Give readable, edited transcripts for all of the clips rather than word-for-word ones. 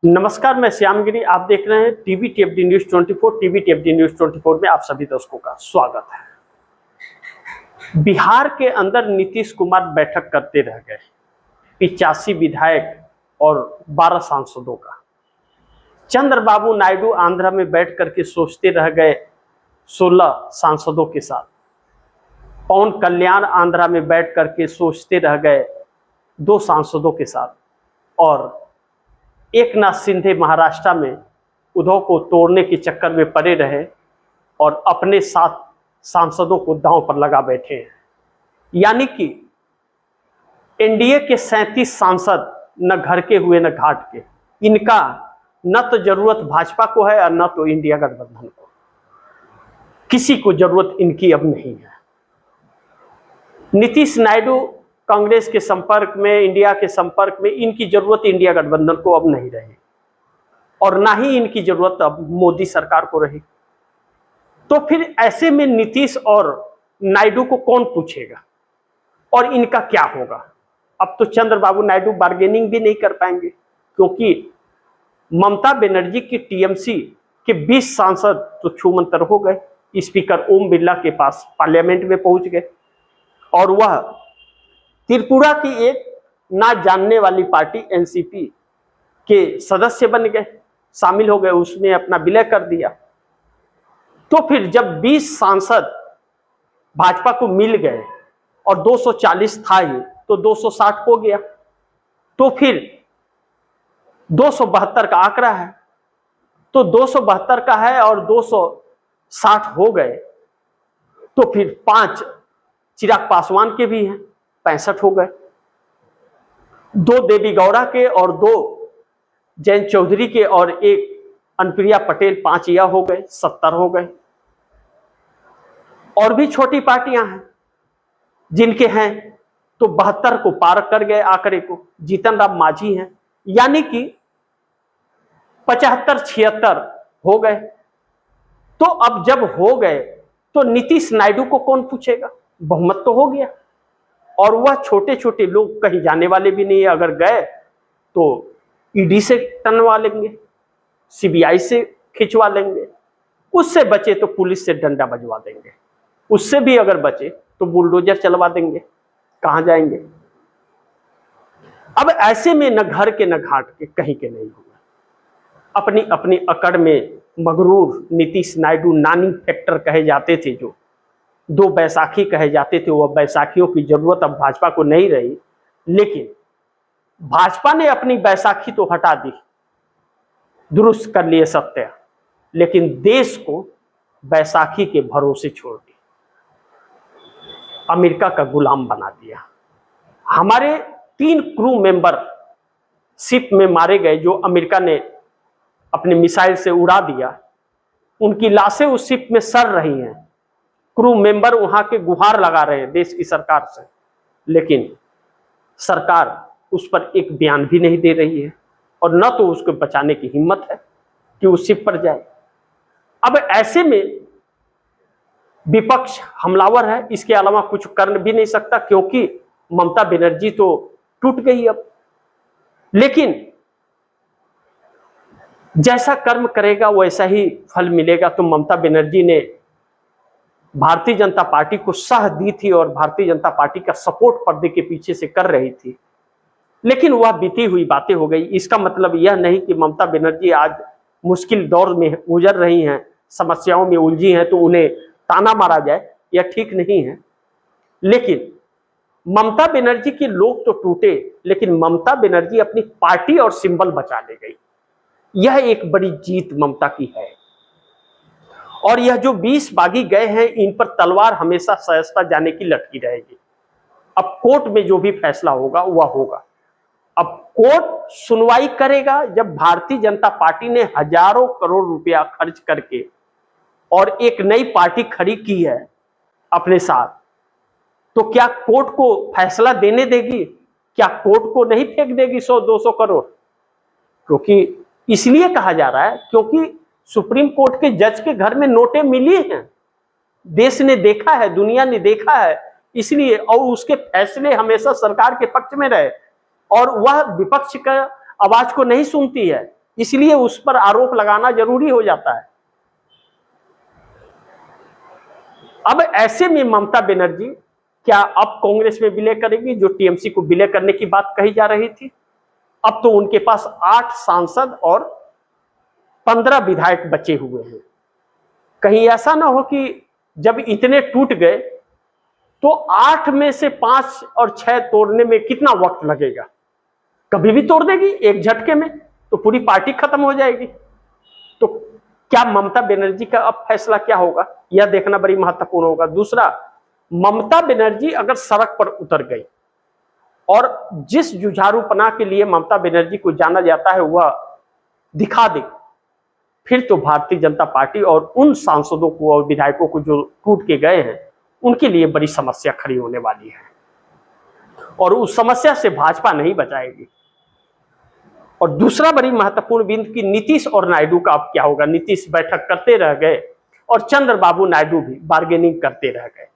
नमस्कार, मैं श्यामगिरी। आप देख रहे हैं टीवी टीएफडी न्यूज 24। टीवी टीएफडी न्यूज 24 में आप सभी दर्शकों का स्वागत है। बिहार के अंदर नीतीश कुमार बैठक करते रह गए। 85 विधायक और 12 सांसदों का। चंद्रबाबू नायडू आंध्र में बैठ करके सोचते रह गए 16 सांसदों के साथ। पवन कल्याण आंध्र में बैठ करके सोचते रह गए 2 सांसदों के साथ। और एकनाथ शिंदे महाराष्ट्र में उद्धव को तोड़ने के चक्कर में पड़े रहे और अपने 7 सांसदों को दांव पर लगा बैठे हैं। यानी कि एनडीए के 37 सांसद न घर के हुए न घाट के। इनका न तो जरूरत भाजपा को है और न तो इंडिया गठबंधन को। किसी को जरूरत इनकी अब नहीं है। नीतीश नायडू कांग्रेस के संपर्क में, इंडिया के संपर्क में, इनकी जरूरत इंडिया गठबंधन को अब नहीं रही और ना ही इनकी जरूरत अब मोदी सरकार को रही। तो फिर ऐसे में नीतीश और नायडू को कौन पूछेगा और इनका क्या होगा? अब तो चंद्रबाबू नायडू बार्गेनिंग भी नहीं कर पाएंगे, क्योंकि ममता बनर्जी की टीएमसी के 20 सांसद तो छूमंतर हो गए। स्पीकर ओम बिरला के पास पार्लियामेंट में पहुंच गए और वह त्रिपुरा की एक ना जानने वाली पार्टी एनसीपी के सदस्य बन गए, शामिल हो गए, उसने अपना विलय कर दिया। तो फिर जब 20 सांसद भाजपा को मिल गए और 240 था ही, तो 260 हो गया। तो फिर 272 का आंकड़ा है, तो 272 का है और 260 हो गए। तो फिर 5 चिराग पासवान के भी हैं, 65 हो गए। 2 देवी गौड़ा के और 2 जयंत चौधरी के और 1 अनुप्रिया पटेल, 5 यह हो गए, 70 हो गए। और भी छोटी पार्टियां हैं जिनके हैं तो 72 को पार कर गए आंकड़े को। जीतन राम मांझी हैं, यानी कि 75-76 हो गए। तो अब जब हो गए तो नीतीश नायडू को कौन पूछेगा? बहुमत तो हो गया और वह छोटे छोटे लोग कहीं जाने वाले भी नहीं है। अगर गए तो ईडी से टनवा लेंगे, सीबीआई से खिंचवा लेंगे, उससे बचे तो पुलिस से डंडा बजवा देंगे, उससे भी अगर बचे तो बुलडोजर चलवा देंगे। कहां जाएंगे? अब ऐसे में न घर के न घाट के, कहीं के नहीं हुए। अपनी अपनी अकड़ में मगरूर नीतीश नायडू नानी फैक्टर कहे जाते थे, जो 2 बैसाखी कहे जाते थे, वह बैसाखियों की जरूरत अब भाजपा को नहीं रही। लेकिन भाजपा ने अपनी बैसाखी तो हटा दी, दुरुस्त कर लिए सत्य, लेकिन देश को बैसाखी के भरोसे छोड़ दी, अमेरिका का गुलाम बना दिया। हमारे 3 क्रू मेंबर शिप में मारे गए, जो अमेरिका ने अपने मिसाइल से उड़ा दिया। उनकी लाशें उस शिप में सड़ रही हैं। क्रू मेंबर वहां के गुहार लगा रहे हैं देश की सरकार से, लेकिन सरकार उस पर एक बयान भी नहीं दे रही है और न तो उसको बचाने की हिम्मत है कि उस शिप पर जाए। अब ऐसे में विपक्ष हमलावर है, इसके अलावा कुछ कर भी नहीं सकता, क्योंकि ममता बनर्जी तो टूट गई अब। लेकिन जैसा कर्म करेगा वैसा ही फल मिलेगा। तो ममता बनर्जी ने भारतीय जनता पार्टी को सह दी थी और भारतीय जनता पार्टी का सपोर्ट पर्दे के पीछे से कर रही थी, लेकिन वह बीती हुई बातें हो गई। इसका मतलब यह नहीं कि ममता बनर्जी आज मुश्किल दौर में गुजर रही हैं, समस्याओं में उलझी हैं, तो उन्हें ताना मारा जाए, यह ठीक नहीं है। लेकिन ममता बनर्जी के लोग तो टूटे, लेकिन ममता बनर्जी अपनी पार्टी और सिंबल बचा ले गई। यह एक बड़ी जीत ममता की है। और यह जो 20 बागी गए हैं, इन पर तलवार हमेशा सजता जाने की लटकी रहेगी। अब कोर्ट में जो भी फैसला होगा वह होगा। अब कोर्ट सुनवाई करेगा। जब भारतीय जनता पार्टी ने हजारों करोड़ रुपया खर्च करके और एक नई पार्टी खड़ी की है अपने साथ, तो क्या कोर्ट को फैसला देने देगी? क्या कोर्ट को नहीं फेंक देगी 100-200 करोड़? क्योंकि इसलिए कहा जा रहा है क्योंकि सुप्रीम कोर्ट के जज के घर में नोटें मिली हैं, देश ने देखा है, दुनिया ने देखा है, इसलिए। और उसके फैसले हमेशा सरकार के पक्ष में रहे और वह विपक्ष का आवाज को नहीं सुनती है, इसलिए उस पर आरोप लगाना जरूरी हो जाता है। अब ऐसे में ममता बनर्जी क्या अब कांग्रेस में विलय करेगी? जो टीएमसी को विलय करने की बात कही जा रही थी, अब तो उनके पास 8 सांसद और 15 विधायक बचे हुए हैं। कहीं ऐसा ना हो कि जब इतने टूट गए तो 8 में से 5 और 6 तोड़ने में कितना वक्त लगेगा? कभी भी तोड़ देगी एक झटके में, तो पूरी पार्टी खत्म हो जाएगी। तो क्या ममता बनर्जी का अब फैसला क्या होगा, यह देखना बड़ी महत्वपूर्ण होगा। दूसरा, ममता बनर्जी अगर सड़क पर उतर गई और जिस जुझारूपना के लिए ममता बनर्जी को जाना जाता है वह दिखा दे, फिर तो भारतीय जनता पार्टी और उन सांसदों को और विधायकों को जो टूट के गए हैं उनके लिए बड़ी समस्या खड़ी होने वाली है, और उस समस्या से भाजपा नहीं बचाएगी। और दूसरा बड़ी महत्वपूर्ण बिंदु कि नीतीश और नायडू का अब क्या होगा। नीतीश बैठक करते रह गए और चंद्रबाबू नायडू भी बार्गेनिंग करते रह गए।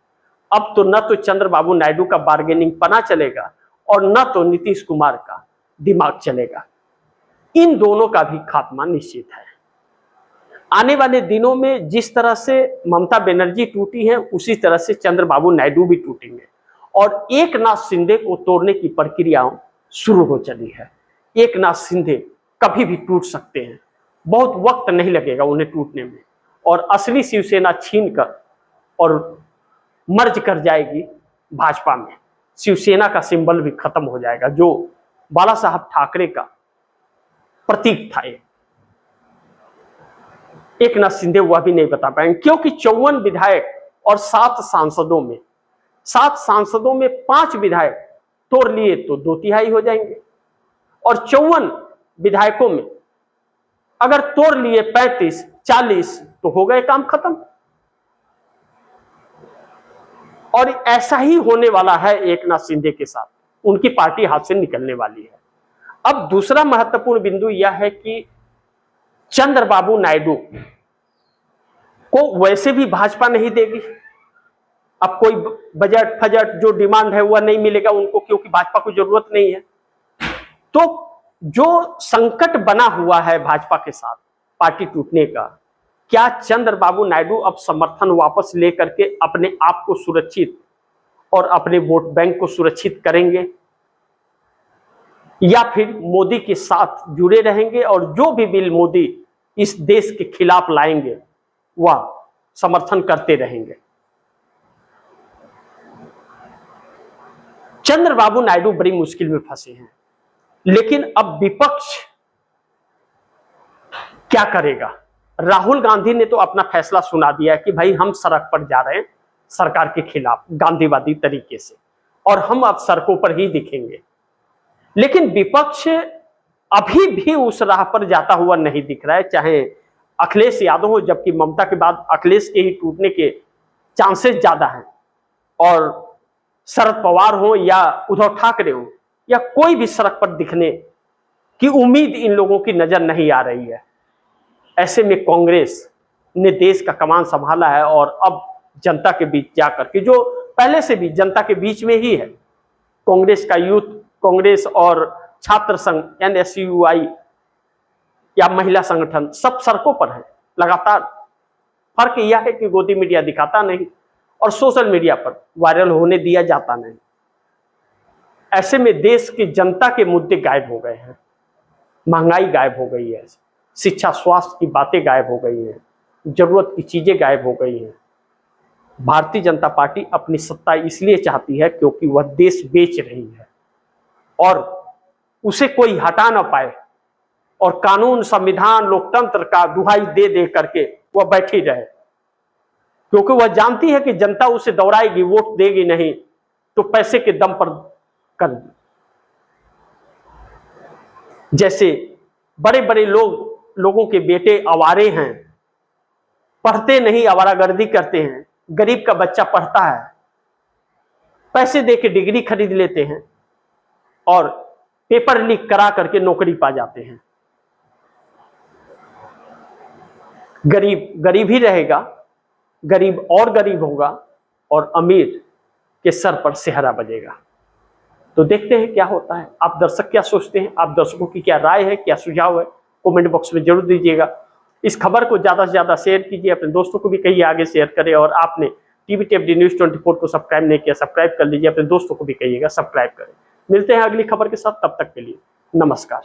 अब तो न तो चंद्रबाबू नायडू का बार्गेनिंग पना चलेगा और न तो नीतीश कुमार का दिमाग चलेगा। इन दोनों का भी खात्मा निश्चित है। आने वाले दिनों में जिस तरह से ममता बनर्जी टूटी है उसी तरह से चंद्रबाबू नायडू भी टूटेंगे, और एकनाथ शिंदे को तोड़ने की प्रक्रिया शुरू हो चली है। एकनाथ शिंदे कभी भी टूट सकते हैं, बहुत वक्त नहीं लगेगा उन्हें टूटने में, और असली शिवसेना छीनकर और मर्ज कर जाएगी भाजपा में। शिवसेना का सिंबल भी खत्म हो जाएगा जो बाला साहब ठाकरे का प्रतीक था। एकनाथ शिंदे वह भी नहीं बता पाएंगे, क्योंकि 54 विधायक और 7 सांसदों में 5 विधायक तोड़ लिए तो 2/3 हो जाएंगे, और 54 विधायकों में अगर तोड़ लिए 35-40 तो हो गए काम खत्म। और ऐसा ही होने वाला है एकनाथ शिंदे के साथ, उनकी पार्टी हाथ से निकलने वाली है। अब दूसरा महत्वपूर्ण बिंदु यह है कि चंद्रबाबू नायडू को वैसे भी भाजपा नहीं देगी। अब कोई बजट फजट जो डिमांड है वह नहीं मिलेगा उनको, क्योंकि भाजपा को जरूरत नहीं है। तो जो संकट बना हुआ है भाजपा के साथ पार्टी टूटने का, क्या चंद्रबाबू नायडू अब समर्थन वापस लेकर के अपने आप को सुरक्षित और अपने वोट बैंक को सुरक्षित करेंगे, या फिर मोदी के साथ जुड़े रहेंगे और जो भी बिल मोदी इस देश के खिलाफ लाएंगे वह समर्थन करते रहेंगे। चंद्रबाबू नायडू बड़ी मुश्किल में फंसे हैं, लेकिन अब विपक्ष क्या करेगा? राहुल गांधी ने तो अपना फैसला सुना दिया कि भाई हम सड़क पर जा रहे हैं सरकार के खिलाफ गांधीवादी तरीके से, और हम अब सड़कों पर ही दिखेंगे। लेकिन विपक्ष अभी भी उस राह पर जाता हुआ नहीं दिख रहा है, चाहे अखिलेश यादव हो, जबकि ममता के बाद अखिलेश के ही टूटने के चांसेस ज्यादा हैं, और शरद पवार हो या उद्धव ठाकरे हो या कोई भी सड़क पर दिखने की उम्मीद इन लोगों की नजर नहीं आ रही है। ऐसे में कांग्रेस ने देश का कमान संभाला है और अब जनता के बीच जाकर के, जो पहले से भी जनता के बीच में ही है, कांग्रेस का यूथ कांग्रेस और छात्र संघ NSUI या महिला संगठन सब सड़कों पर है लगातार। फर्क यह है कि गोदी मीडिया दिखाता नहीं और सोशल मीडिया पर वायरल होने दिया जाता नहीं। ऐसे में देश की जनता के मुद्दे गायब हो गए हैं, महंगाई गायब हो गई है, शिक्षा स्वास्थ्य की बातें गायब हो गई हैं, जरूरत की चीजें गायब हो गई हैं। भारतीय जनता पार्टी अपनी सत्ता इसलिए चाहती है क्योंकि वह देश बेच रही है और उसे कोई हटा ना पाए, और कानून संविधान लोकतंत्र का दुहाई दे दे करके वह बैठी रहे, क्योंकि वह जानती है कि जनता उसे दौड़ाएगी, वोट देगी नहीं तो पैसे के दम पर कर। जैसे बड़े बड़े लोगों के बेटे आवारे हैं, पढ़ते नहीं, आवारागर्दी करते हैं, गरीब का बच्चा पढ़ता है, पैसे दे के डिग्री खरीद लेते हैं और पेपर लीक करा करके नौकरी पा जाते हैं। गरीब गरीब ही रहेगा, गरीब और गरीब होगा और अमीर के सर पर सेहरा बजेगा। तो देखते हैं क्या होता है। आप दर्शक क्या सोचते हैं? आप दर्शकों की क्या राय है, क्या सुझाव है, कमेंट बॉक्स में जरूर दीजिएगा। इस खबर को ज्यादा से ज्यादा शेयर कीजिए, अपने दोस्तों को भी कहिए आगे शेयर करें, और आपने टीवी टेप न्यूज़ 24 को सब्सक्राइब नहीं किया, सब्सक्राइब कर लीजिए, अपने दोस्तों को भी कहिएगा सब्सक्राइब करें। मिलते हैं अगली खबर के साथ, तब तक के लिए नमस्कार।